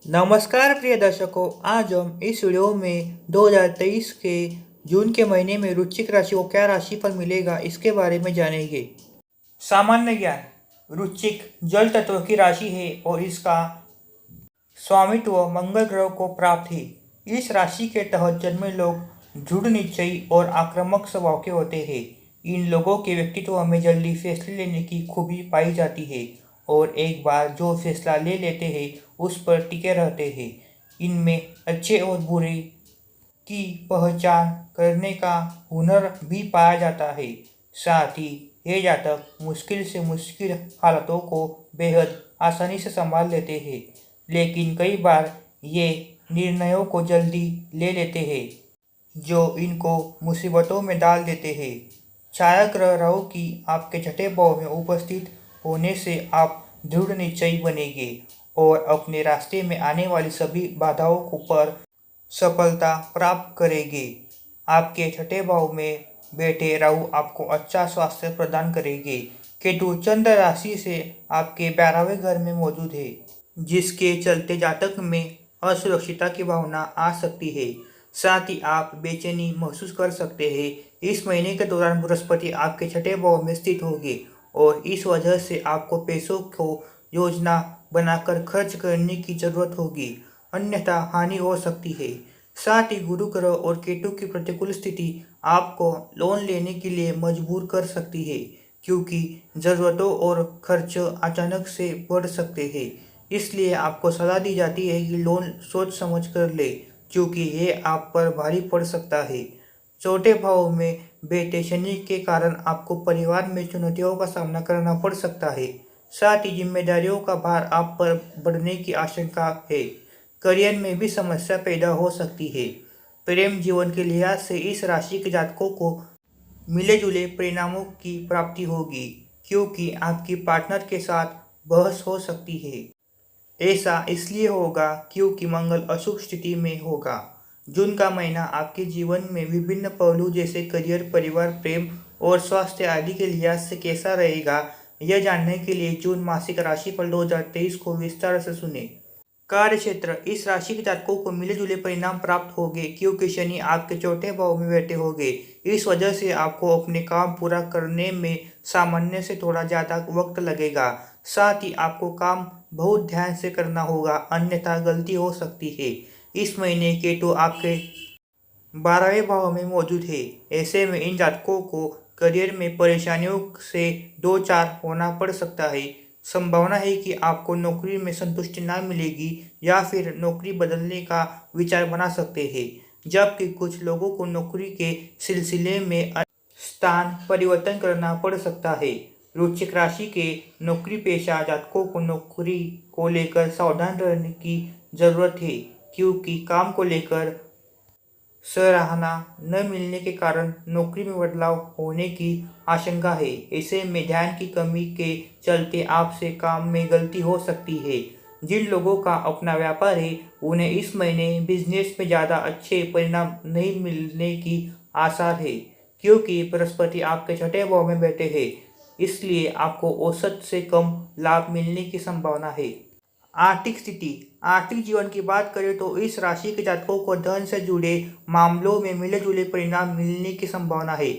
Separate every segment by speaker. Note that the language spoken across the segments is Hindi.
Speaker 1: नमस्कार प्रिय दर्शकों, आज हम इस वीडियो में 2023 के जून के महीने में वृश्चिक राशि को क्या राशिफल मिलेगा इसके बारे में जानेंगे। सामान्य ज्ञान। वृश्चिक जल तत्व की राशि है और इसका स्वामित्व मंगल ग्रह को प्राप्त है। इस राशि के तहत जन्मे लोग दृढ़ निश्चयी और आक्रामक स्वभाव के होते हैं। इन लोगों के व्यक्तित्व में जल्दी फैसले लेने की खूबी पाई जाती है और एक बार जो फैसला ले लेते हैं उस पर टिके रहते हैं। इनमें अच्छे और बुरे की पहचान करने का हुनर भी पाया जाता है। साथ ही ये जातक मुश्किल से मुश्किल हालातों को बेहद आसानी से संभाल लेते हैं, लेकिन कई बार ये निर्णयों को जल्दी ले लेते हैं जो इनको मुसीबतों में डाल देते हैं। छाया ग्रह राहु की आपके छठे भाव में उपस्थित होने से आप दृढ़ निश्चयी बनेंगे और अपने रास्ते में आने वाली सभी बाधाओं पर सफलता प्राप्त करेंगे। आपके छठे भाव में बैठे राहु आपको अच्छा स्वास्थ्य प्रदान करेंगे। केतु चंद्र राशि से आपके 12वें घर में मौजूद है, जिसके चलते जातक में असुरक्षितता की भावना आ सकती है। साथ ही आप बेचैनी महसूस कर सकते हैं। इस महीने के दौरान बृहस्पति आपके छठे भाव में स्थित होंगे और इस वजह से आपको पैसों को योजना बनाकर खर्च करने की जरूरत होगी, अन्यथा हानि हो सकती है। साथ ही गुरु ग्रह और केतु की प्रतिकूल स्थिति आपको लोन लेने के लिए मजबूर कर सकती है, क्योंकि ज़रूरतों और खर्च अचानक से बढ़ सकते हैं। इसलिए आपको सलाह दी जाती है कि लोन सोच समझ कर ले, क्योंकि ये आप पर भारी पड़ सकता है। चौथे भाव में बैठे शनि के कारण आपको परिवार में चुनौतियों का सामना करना पड़ सकता है। साथ ही जिम्मेदारियों का भार आप पर बढ़ने की आशंका है। करियर में भी समस्या पैदा हो सकती है। प्रेम जीवन के लिहाज से इस राशि के जातकों को मिले जुले परिणामों की प्राप्ति होगी, क्योंकि आपकी पार्टनर के साथ बहस हो सकती है। ऐसा इसलिए होगा क्योंकि मंगल अशुभ स्थिति में होगा। जून का महीना आपके जीवन में विभिन्न पहलू जैसे करियर, परिवार, प्रेम और स्वास्थ्य आदि के लिहाज से कैसा रहेगा, यह जानने के लिए जून मासिक राशिफल 2023 को विस्तार से सुने। कार्य क्षेत्र। इस राशि के जातकों को मिले जुले परिणाम प्राप्त होंगे, क्योंकि शनि आपके चौथे भाव में बैठे होंगे। इस वजह से आपको अपने काम पूरा करने में सामान्य से थोड़ा ज़्यादा वक्त लगेगा। साथ ही आपको काम बहुत ध्यान से करना होगा, अन्यथा गलती हो सकती है। इस महीने केतु आपके 12वें भाव में मौजूद है। ऐसे में इन जातकों को करियर में परेशानियों से दो चार होना पड़ सकता है। संभावना है कि आपको नौकरी में संतुष्टि ना मिलेगी या फिर नौकरी बदलने का विचार बना सकते हैं, जबकि कुछ लोगों को नौकरी के सिलसिले में स्थान परिवर्तन करना पड़ सकता है। वृश्चिक राशि के नौकरी पेशा जातकों को नौकरी को लेकर सावधान रहने की जरूरत है, क्योंकि काम को लेकर सराहना न मिलने के कारण नौकरी में बदलाव होने की आशंका है। ऐसे में ध्यान की कमी के चलते आपसे काम में गलती हो सकती है। जिन लोगों का अपना व्यापार है उन्हें इस महीने बिजनेस में ज़्यादा अच्छे परिणाम नहीं मिलने की आसार है, क्योंकि बृहस्पति आपके छठे भाव में बैठे हैं। इसलिए आपको औसत से कम लाभ मिलने की संभावना है। आर्थिक स्थिति। आर्थिक जीवन की बात करें तो इस राशि के जातकों को धन से जुड़े मामलों में मिले जुले परिणाम मिलने की संभावना है।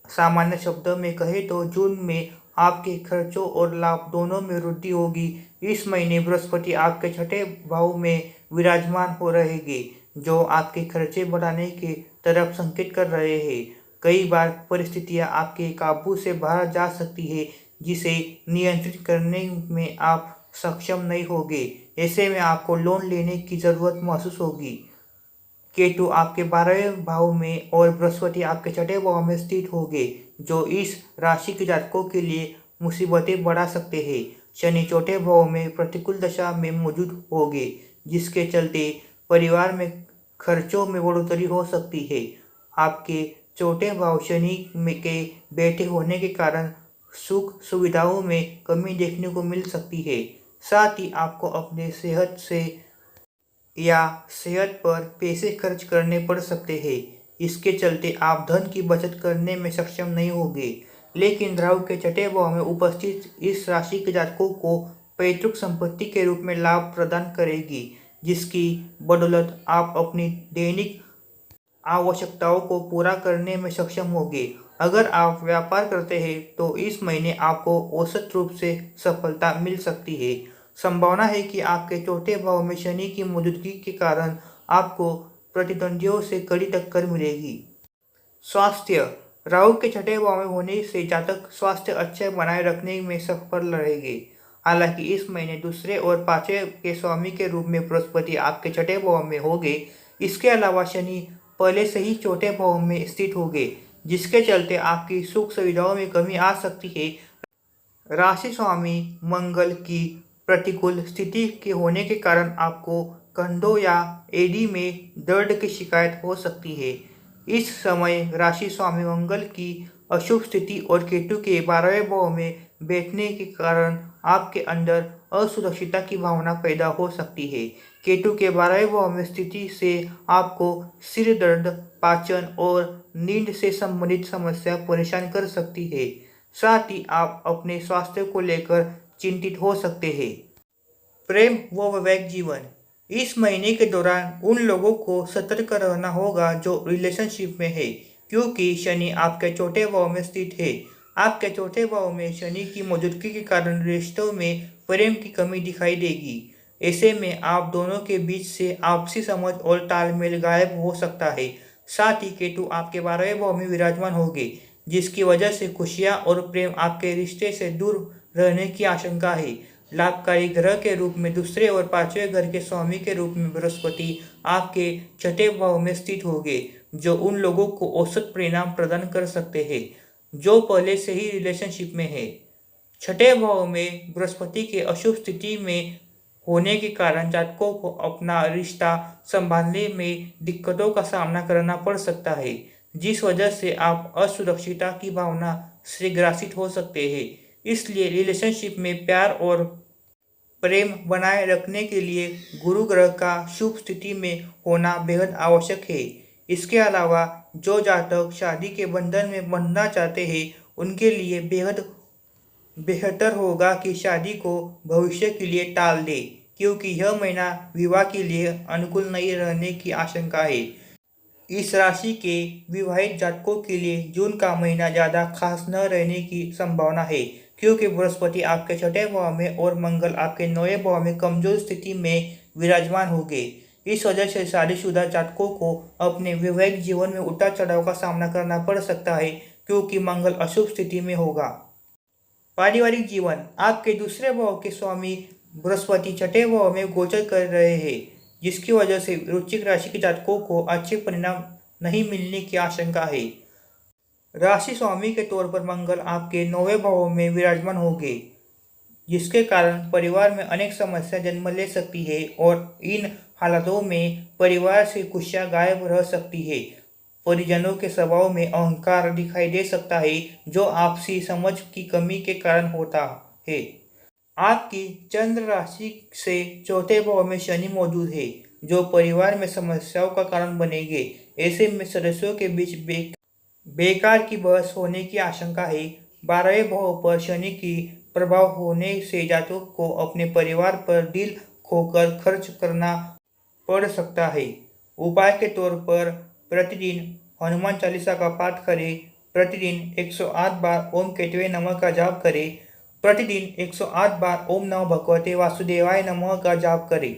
Speaker 1: सामान्य शब्दों में कहें तो जून में आपके खर्चों और लाभ दोनों में वृद्धि होगी। इस महीने बृहस्पति आपके छठे भाव में विराजमान हो रहेंगे, जो आपके खर्चे बढ़ाने के तरफ संकेत कर रहे हैं। कई बार परिस्थितियां आपके काबू से बाहर जा सकती है, जिसे नियंत्रित करने में आप सक्षम नहीं होंगे। ऐसे में आपको लोन लेने की ज़रूरत महसूस होगी। केतु आपके 12वें भाव में और बृहस्पति आपके छठे भाव में स्थित होंगे, जो इस राशि के जातकों के लिए मुसीबतें बढ़ा सकते हैं। शनि चौथे भाव में प्रतिकूल दशा में मौजूद होंगे, जिसके चलते परिवार में खर्चों में बढ़ोतरी हो सकती है। आपके चौथे भाव शनि के बैठे होने के कारण सुख सुविधाओं में कमी देखने को मिल सकती है। साथ ही आपको अपने सेहत पर पैसे खर्च करने पड़ सकते हैं। इसके चलते आप धन की बचत करने में सक्षम नहीं होंगे। लेकिन राहु के छठे भाव में उपस्थित इस राशि के जातकों को पैतृक संपत्ति के रूप में लाभ प्रदान करेगी, जिसकी बदौलत आप अपनी दैनिक आवश्यकताओं को पूरा करने में सक्षम होंगे। अगर आप व्यापार करते हैं तो इस महीने आपको औसत रूप से सफलता मिल सकती है। संभावना है कि आपके चौथे भाव में शनि की मौजूदगी के कारण आपको प्रतिद्वंदियों से कड़ी टक्कर मिलेगी। स्वास्थ्य, राहु के छठे भाव में होने से जातक स्वास्थ्य अच्छा बनाए रखने में सफल रहेंगे। हालांकि इस महीने दूसरे और पांचवें के स्वामी के रूप में बृहस्पति आपके छठे भाव में होंगे। इसके अलावा शनि पहले से ही चौथे भाव में स्थित होंगे, जिसके चलते आपकी सुख सुविधाओं में कमी आ सकती है। राशि स्वामी मंगल की प्रतिकूल स्थिति के होने के कारण आपको कंधों या एड़ी में दर्द की शिकायत हो सकती है। इस समय राशि स्वामी मंगल की अशुभ स्थिति और केतु के 12वें भाव में बैठने के कारण आपके अंदर असुरक्षितता की भावना पैदा हो सकती है। केतु के 12वें भाव में स्थिति से आपको सिर दर्द, पाचन और नींद से संबंधित समस्या परेशान कर सकती है। साथ ही आप अपने स्वास्थ्य को लेकर चिंतित हो सकते हैं। प्रेम व वैवाहिक जीवन, इस महीने के दौरान उन लोगों को सतर्क रहना होगा जो रिलेशनशिप में है, क्योंकि शनि आपके चौथे भाव में स्थित है। आपके चौथे भाव में शनि की मौजूदगी के कारण रिश्तों में प्रेम की कमी दिखाई देगी। ऐसे में आप दोनों के बीच से आपसी समझ और तालमेल गायब हो सकता है। साथ ही केतु आपके 12वें भाव में विराजमान होंगे, जिसकी वजह से खुशियां और प्रेम आपके रिश्ते से दूर रहने की आशंका है। लाभकारी ग्रह के रूप में दूसरे और पांचवें घर के स्वामी के रूप में बृहस्पति आपके छठे भाव में स्थित होंगे, जो उन लोगों को औसत परिणाम प्रदान कर सकते हैं जो पहले से ही रिलेशनशिप में है। छठे भाव में बृहस्पति के अशुभ स्थिति में होने के कारण जातकों को अपना रिश्ता संभालने में दिक्कतों का सामना करना पड़ सकता है, जिस वजह से आप असुरक्षितता की भावना से ग्रसित हो सकते हैं। इसलिए रिलेशनशिप में प्यार और प्रेम बनाए रखने के लिए गुरु ग्रह का शुभ स्थिति में होना बेहद आवश्यक है। इसके अलावा जो जातक शादी के बंधन में बंधना चाहते हैं, उनके लिए बेहद बेहतर होगा कि शादी को भविष्य के लिए टाल दें, क्योंकि यह महीना विवाह के लिए अनुकूल नहीं रहने की आशंका है। इस राशि के विवाहित जातकों के लिए जून का महीना ज़्यादा खास न रहने की संभावना है, क्योंकि बृहस्पति आपके छठे भाव में और मंगल आपके 9वें भाव में कमजोर स्थिति में विराजमान होंगे। इस वजह से शादीशुदा जातकों को अपने वैवाहिक जीवन में उतार चढ़ाव का सामना करना पड़ सकता है, क्योंकि मंगल अशुभ स्थिति में होगा। पारिवारिक जीवन, आपके दूसरे भाव के स्वामी बृहस्पति छठे भाव में गोचर कर रहे हैं, जिसकी वजह से वृश्चिक राशि के जातकों को अच्छे परिणाम नहीं मिलने की आशंका है। राशि स्वामी के तौर पर मंगल आपके 9वें भाव में विराजमान होंगे, जिसके कारण परिवार में अनेक समस्या जन्म ले सकती है और इन हालातों में परिवार से खुशियां गायब रह सकती है। परिजनों के स्वभाव में अहंकार दिखाई दे सकता है, जो आपसी समझ की कमी के कारण होता है। आपकी चंद्र राशि से चौथे भाव में शनि मौजूद है, जो परिवार में समस्याओं का कारण बनेंगे। ऐसे में सदस्यों के बीच बेकार की बहस होने की आशंका है। 12वें भाव पर शनि की प्रभाव होने से जातक को अपने परिवार पर दिल खोकर खर्च करना पड़ सकता है। उपाय के तौर पर प्रतिदिन हनुमान चालीसा का पाठ करें, प्रतिदिन 108 बार ओम केतवे नमः का जाप करें, प्रतिदिन 108 बार ओम नमो भगवते वासुदेवाय नमः का जाप करें।